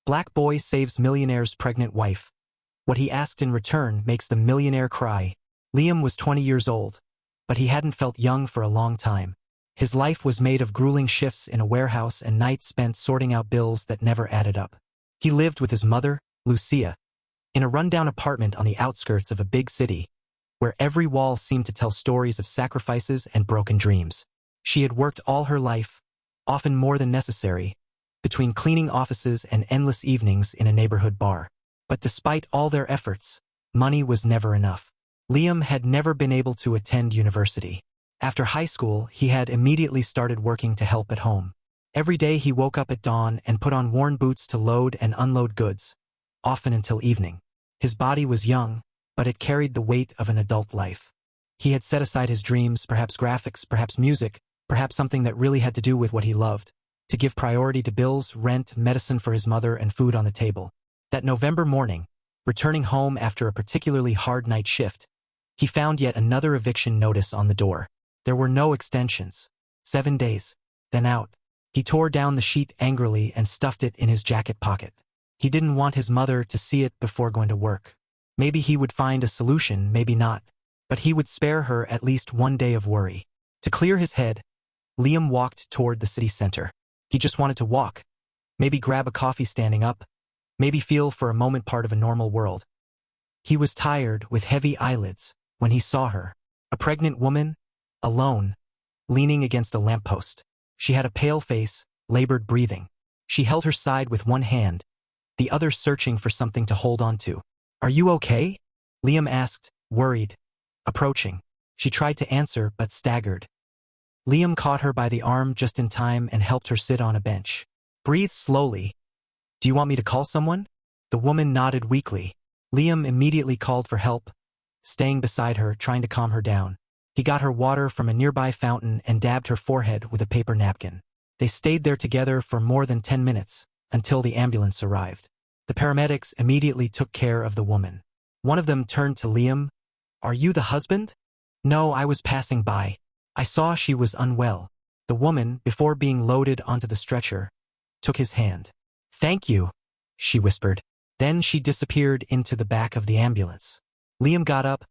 Black boy saves millionaire's pregnant wife. What he asked in return makes the millionaire cry. Liam was 20 years old, but he hadn't felt young for a long time. His life was made of grueling shifts in a warehouse and nights spent sorting out bills that never added up. He lived with his mother, Lucia, in a rundown apartment on the outskirts of a big city, where every wall seemed to tell stories of sacrifices and broken dreams. She had worked all her life, often more than necessary, between cleaning offices and endless evenings in a neighborhood bar. But despite all their efforts, money was never enough. Liam had never been able to attend university. After high school, he had immediately started working to help at home. Every day he woke up at dawn and put on worn boots to load and unload goods, often until evening. His body was young, but it carried the weight of an adult life. He had set aside his dreams, perhaps graphics, perhaps music, perhaps something that really had to do with what he loved, to give priority to bills, rent, medicine for his mother, and food on the table. That November morning, returning home after a particularly hard night shift, he found yet another eviction notice on the door. There were no extensions. 7 days. Then out. He tore down the sheet angrily and stuffed it in his jacket pocket. He didn't want his mother to see it before going to work. Maybe he would find a solution, maybe not. But he would spare her at least one day of worry. To clear his head, Liam walked toward the city center. He just wanted to walk. Maybe grab a coffee standing up. Maybe feel for a moment part of a normal world. He was tired, with heavy eyelids, when he saw her. A pregnant woman, alone, leaning against a lamppost. She had a pale face, labored breathing. She held her side with one hand, the other searching for something to hold on to. "Are you okay?" Liam asked, worried. Approaching. She tried to answer but staggered. Liam caught her by the arm just in time and helped her sit on a bench. "Breathe slowly. Do you want me to call someone?" The woman nodded weakly. Liam immediately called for help, staying beside her, trying to calm her down. He got her water from a nearby fountain and dabbed her forehead with a paper napkin. They stayed there together for more than 10 minutes, until the ambulance arrived. The paramedics immediately took care of the woman. One of them turned to Liam. "Are you the husband?" "No, I was passing by. I saw she was unwell." The woman, before being loaded onto the stretcher, took his hand. "Thank you," she whispered. Then she disappeared into the back of the ambulance. Liam got up,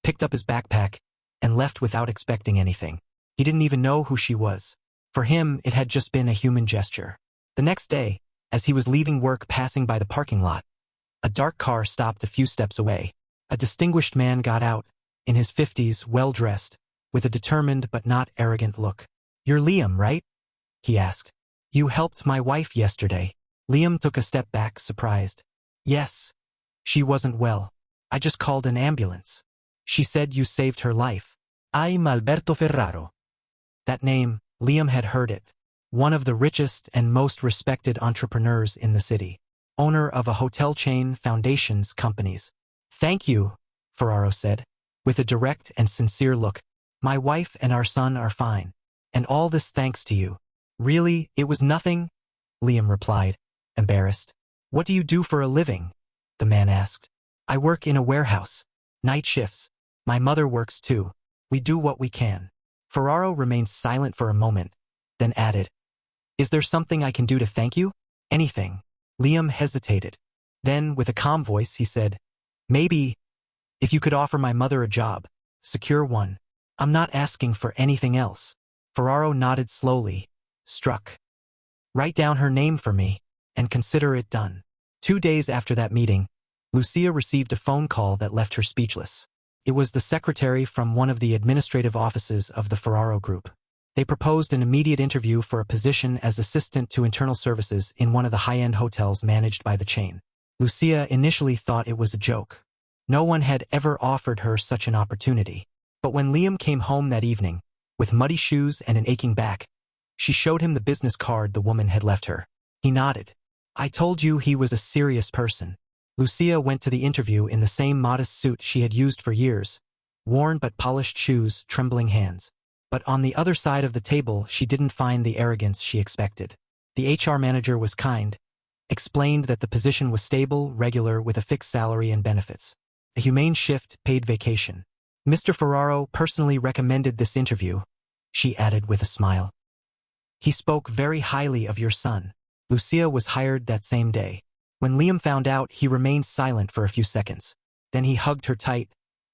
picked up his backpack, and left without expecting anything. He didn't even know who she was. For him, it had just been a human gesture. The next day, as he was leaving work passing by the parking lot, a dark car stopped a few steps away. A distinguished man got out, in his 50s, well-dressed, with a determined but not arrogant look. "You're Liam, right?" he asked. "You helped my wife yesterday." Liam took a step back, surprised. "Yes. She wasn't well. I just called an ambulance. She said you saved her life." "I'm Alberto Ferraro." That name, Liam had heard it. One of the richest and most respected entrepreneurs in the city. Owner of a hotel chain, foundations, companies. "Thank you," Ferraro said, with a direct and sincere look. "My wife and our son are fine. And all this thanks to you." "Really, it was nothing," Liam replied, embarrassed. "What do you do for a living?" the man asked. "I work in a warehouse. Night shifts. My mother works too. We do what we can." Ferraro remained silent for a moment, then added, "Is there something I can do to thank you?" "Anything." Liam hesitated. Then, with a calm voice, he said, "Maybe, if you could offer my mother a job, secure one. I'm not asking for anything else." Ferraro nodded slowly, struck. "Write down her name for me, and consider it done." 2 days after that meeting, Lucia received a phone call that left her speechless. It was the secretary from one of the administrative offices of the Ferraro Group. They proposed an immediate interview for a position as assistant to internal services in one of the high-end hotels managed by the chain. Lucia initially thought it was a joke. No one had ever offered her such an opportunity. But when Liam came home that evening, with muddy shoes and an aching back, she showed him the business card the woman had left her. He nodded. "I told you he was a serious person." Lucia went to the interview in the same modest suit she had used for years, worn but polished shoes, trembling hands. But on the other side of the table, she didn't find the arrogance she expected. The HR manager was kind, explained that the position was stable, regular, with a fixed salary and benefits. A humane shift, paid vacation. "Mr. Ferraro personally recommended this interview," she added with a smile. "He spoke very highly of your son." Lucia was hired that same day. When Liam found out, he remained silent for a few seconds. Then he hugged her tight,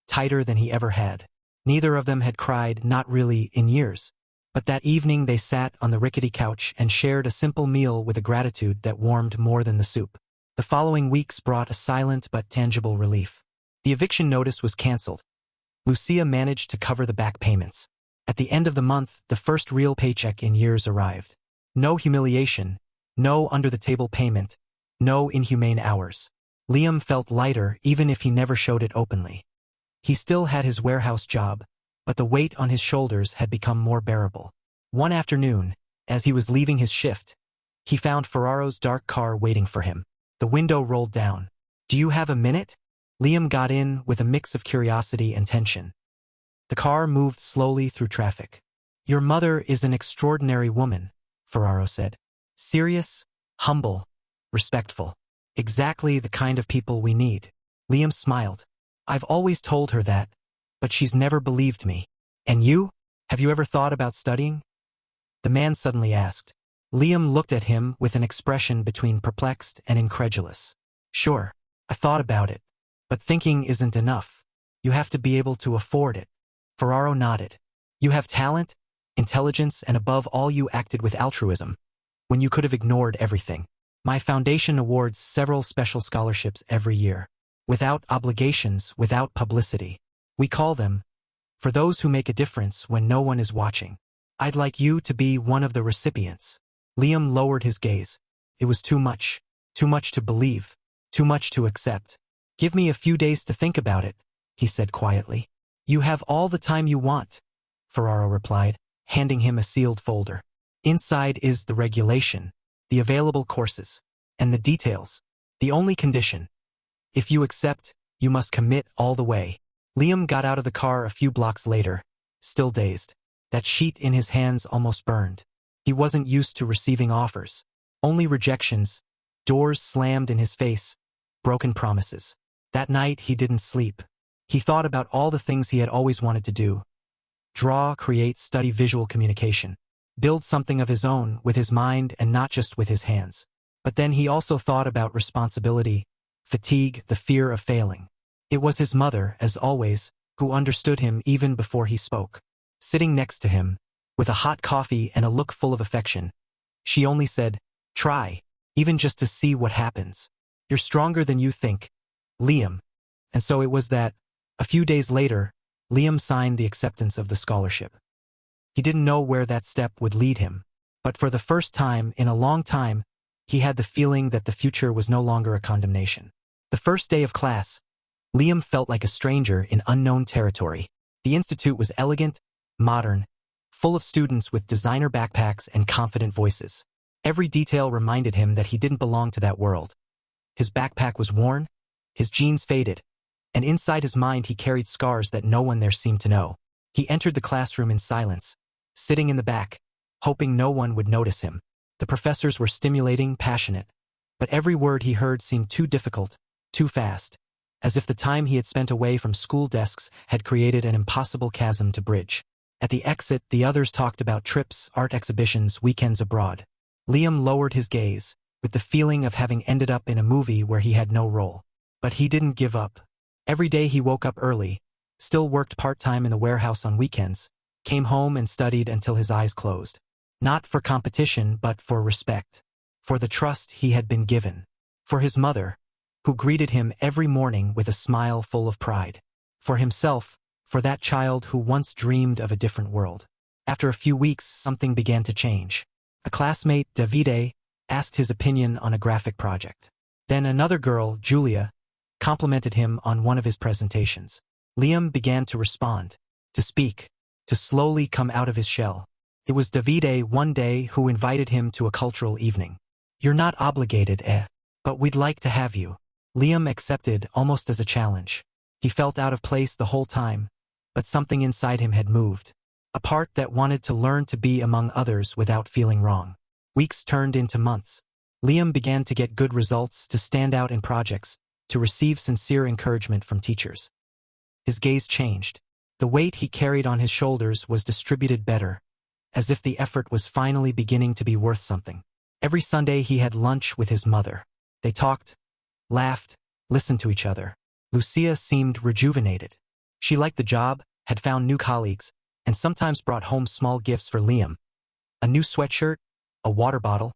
tighter than he ever had. Neither of them had cried, not really, in years. But that evening they sat on the rickety couch and shared a simple meal with a gratitude that warmed more than the soup. The following weeks brought a silent but tangible relief. The eviction notice was cancelled. Lucia managed to cover the back payments. At the end of the month, the first real paycheck in years arrived. No humiliation, no under-the-table payment, no inhumane hours. Liam felt lighter even if he never showed it openly. He still had his warehouse job, but the weight on his shoulders had become more bearable. One afternoon, as he was leaving his shift, he found Ferraro's dark car waiting for him. The window rolled down. "Do you have a minute?" Liam got in with a mix of curiosity and tension. The car moved slowly through traffic. "Your mother is an extraordinary woman," Ferraro said. "Serious, humble, respectful. Exactly the kind of people we need." Liam smiled. "I've always told her that, but she's never believed me. And you? Have you ever thought about studying?" The man suddenly asked. Liam looked at him with an expression between perplexed and incredulous. "Sure, I thought about it. But thinking isn't enough. You have to be able to afford it." Ferraro nodded. "You have talent, intelligence, and above all you acted with altruism, when you could have ignored everything. My foundation awards several special scholarships every year, without obligations, without publicity. We call them, for those who make a difference when no one is watching. I'd like you to be one of the recipients." Liam lowered his gaze. It was too much to believe, too much to accept. "Give me a few days to think about it," he said quietly. "You have all the time you want," Ferraro replied, handing him a sealed folder. "Inside is the regulation, the available courses, and the details. The only condition. If you accept, you must commit all the way." Liam got out of the car a few blocks later, still dazed. That sheet in his hands almost burned. He wasn't used to receiving offers. Only rejections, doors slammed in his face, broken promises. That night he didn't sleep. He thought about all the things he had always wanted to do. Draw, create, study visual communication. Build something of his own with his mind and not just with his hands. But then he also thought about responsibility, fatigue, the fear of failing. It was his mother, as always, who understood him even before he spoke. Sitting next to him, with a hot coffee and a look full of affection, she only said, "Try, even just to see what happens. You're stronger than you think, Liam." And so it was that, a few days later, Liam signed the acceptance of the scholarship. He didn't know where that step would lead him, but for the first time in a long time, he had the feeling that the future was no longer a condemnation. The first day of class, Liam felt like a stranger in unknown territory. The institute was elegant, modern, full of students with designer backpacks and confident voices. Every detail reminded him that he didn't belong to that world. His backpack was worn, his jeans faded, and inside his mind he carried scars that no one there seemed to know. He entered the classroom in silence, sitting in the back, hoping no one would notice him. The professors were stimulating, passionate, but every word he heard seemed too difficult, too fast, as if the time he had spent away from school desks had created an impossible chasm to bridge. At the exit, the others talked about trips, art exhibitions, weekends abroad. Liam lowered his gaze, with the feeling of having ended up in a movie where he had no role. But he didn't give up. Every day he woke up early, still worked part-time in the warehouse on weekends, came home and studied until his eyes closed. Not for competition, but for respect. For the trust he had been given. For his mother, who greeted him every morning with a smile full of pride. For himself, for that child who once dreamed of a different world. After a few weeks, something began to change. A classmate, Davide, asked his opinion on a graphic project. Then another girl, Julia, complimented him on one of his presentations. Liam began to respond, to speak, to slowly come out of his shell. It was Davide one day who invited him to a cultural evening. "You're not obligated, but we'd like to have you." Liam accepted almost as a challenge. He felt out of place the whole time, but something inside him had moved. A part that wanted to learn to be among others without feeling wrong. Weeks turned into months. Liam began to get good results, to stand out in projects, to receive sincere encouragement from teachers. His gaze changed. The weight he carried on his shoulders was distributed better, as if the effort was finally beginning to be worth something. Every Sunday he had lunch with his mother. They talked, laughed, listened to each other. Lucia seemed rejuvenated. She liked the job, had found new colleagues, and sometimes brought home small gifts for Liam. A new sweatshirt, a water bottle,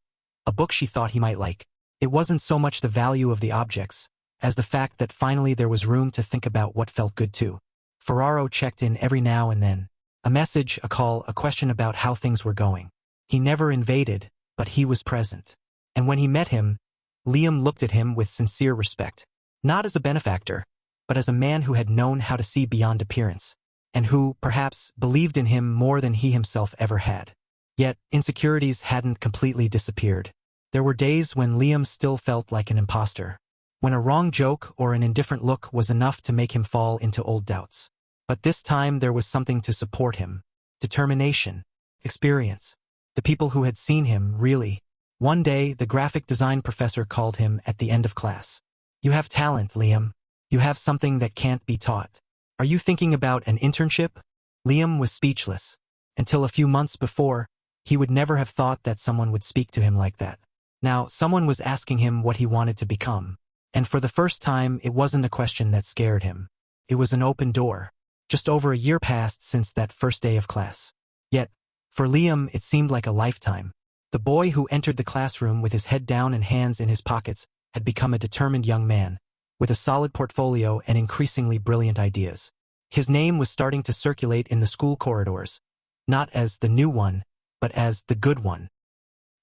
a book she thought he might like. It wasn't so much the value of the objects, as the fact that finally there was room to think about what felt good too. Ferraro checked in every now and then. A message, a call, a question about how things were going. He never invaded, but he was present. And when he met him, Liam looked at him with sincere respect. Not as a benefactor, but as a man who had known how to see beyond appearance, and who, perhaps, believed in him more than he himself ever had. Yet, insecurities hadn't completely disappeared. There were days when Liam still felt like an imposter, when a wrong joke or an indifferent look was enough to make him fall into old doubts. But this time there was something to support him. Determination, experience. The people who had seen him, really. One day, the graphic design professor called him at the end of class. "You have talent, Liam. You have something that can't be taught. Are you thinking about an internship?" Liam was speechless. Until a few months before, he would never have thought that someone would speak to him like that. Now, someone was asking him what he wanted to become. And for the first time, it wasn't a question that scared him. It was an open door. Just over a year passed since that first day of class. Yet, for Liam, it seemed like a lifetime. The boy who entered the classroom with his head down and hands in his pockets had become a determined young man, with a solid portfolio and increasingly brilliant ideas. His name was starting to circulate in the school corridors, not as the new one, but as the good one.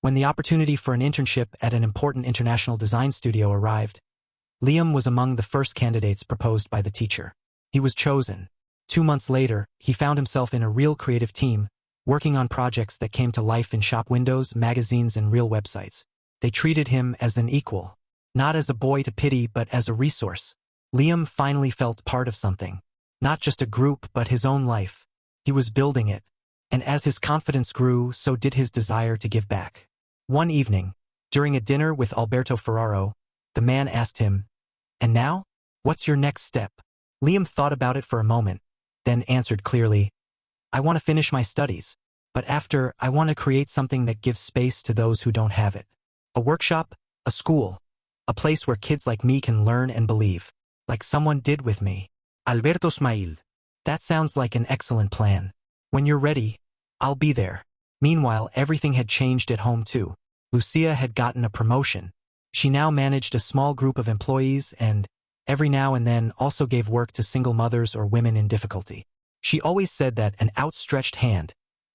When the opportunity for an internship at an important international design studio arrived, Liam was among the first candidates proposed by the teacher. He was chosen. 2 months later, he found himself in a real creative team, working on projects that came to life in shop windows, magazines, and real websites. They treated him as an equal, not as a boy to pity but as a resource. Liam finally felt part of something. Not just a group but his own life. He was building it. And as his confidence grew, so did his desire to give back. One evening, during a dinner with Alberto Ferraro, the man asked him, "And now? What's your next step?" Liam thought about it for a moment, then answered clearly, "I want to finish my studies, but after, I want to create something that gives space to those who don't have it. A workshop, a school, a place where kids like me can learn and believe, like someone did with me." Alberto smiled. "That sounds like an excellent plan. When you're ready, I'll be there." Meanwhile, everything had changed at home too. Lucia had gotten a promotion. She now managed a small group of employees and, every now and then, also gave work to single mothers or women in difficulty. She always said that an outstretched hand,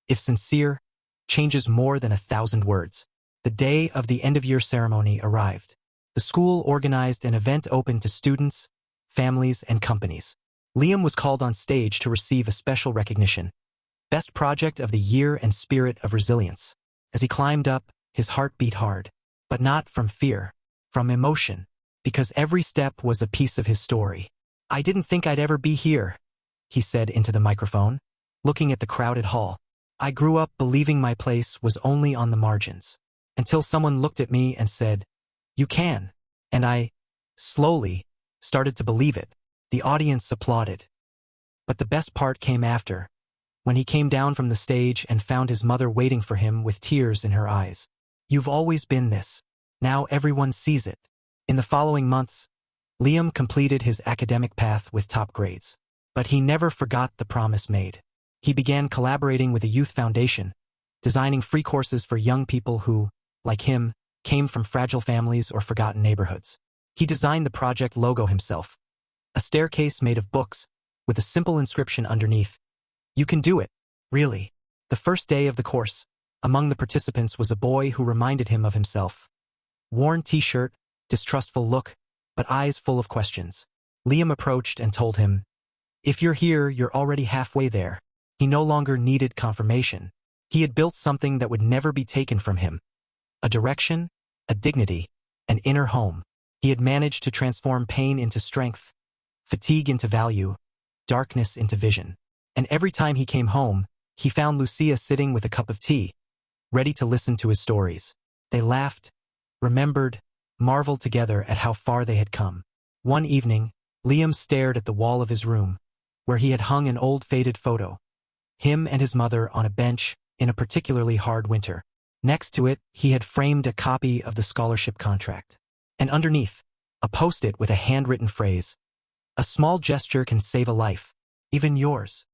if sincere, changes more than 1,000 words. The day of the end-of-year ceremony arrived. The school organized an event open to students, families, and companies. Liam was called on stage to receive a special recognition. Best Project of the Year and Spirit of Resilience. As he climbed up, his heart beat hard. But not from fear, from emotion, because every step was a piece of his story. "I didn't think I'd ever be here," he said into the microphone, looking at the crowded hall. "I grew up believing my place was only on the margins, until someone looked at me and said, 'You can.' And I, slowly, started to believe it." The audience applauded. But the best part came after, when he came down from the stage and found his mother waiting for him with tears in her eyes. "You've always been this. Now everyone sees it." In the following months, Liam completed his academic path with top grades. But he never forgot the promise made. He began collaborating with a youth foundation, designing free courses for young people who, like him, came from fragile families or forgotten neighborhoods. He designed the project logo himself, a staircase made of books, with a simple inscription underneath, "You can do it, really." The first day of the course, among the participants was a boy who reminded him of himself. Worn t-shirt, distrustful look, but eyes full of questions. Liam approached and told him, "If you're here, you're already halfway there." He no longer needed confirmation. He had built something that would never be taken from him. A direction, a dignity, an inner home. He had managed to transform pain into strength, fatigue into value, darkness into vision. And every time he came home, he found Lucia sitting with a cup of tea, ready to listen to his stories. They laughed, remembered, marveled together at how far they had come. One evening, Liam stared at the wall of his room, where he had hung an old faded photo. Him and his mother on a bench in a particularly hard winter. Next to it, he had framed a copy of the scholarship contract. And underneath, a post-it with a handwritten phrase. A small gesture can save a life, even yours.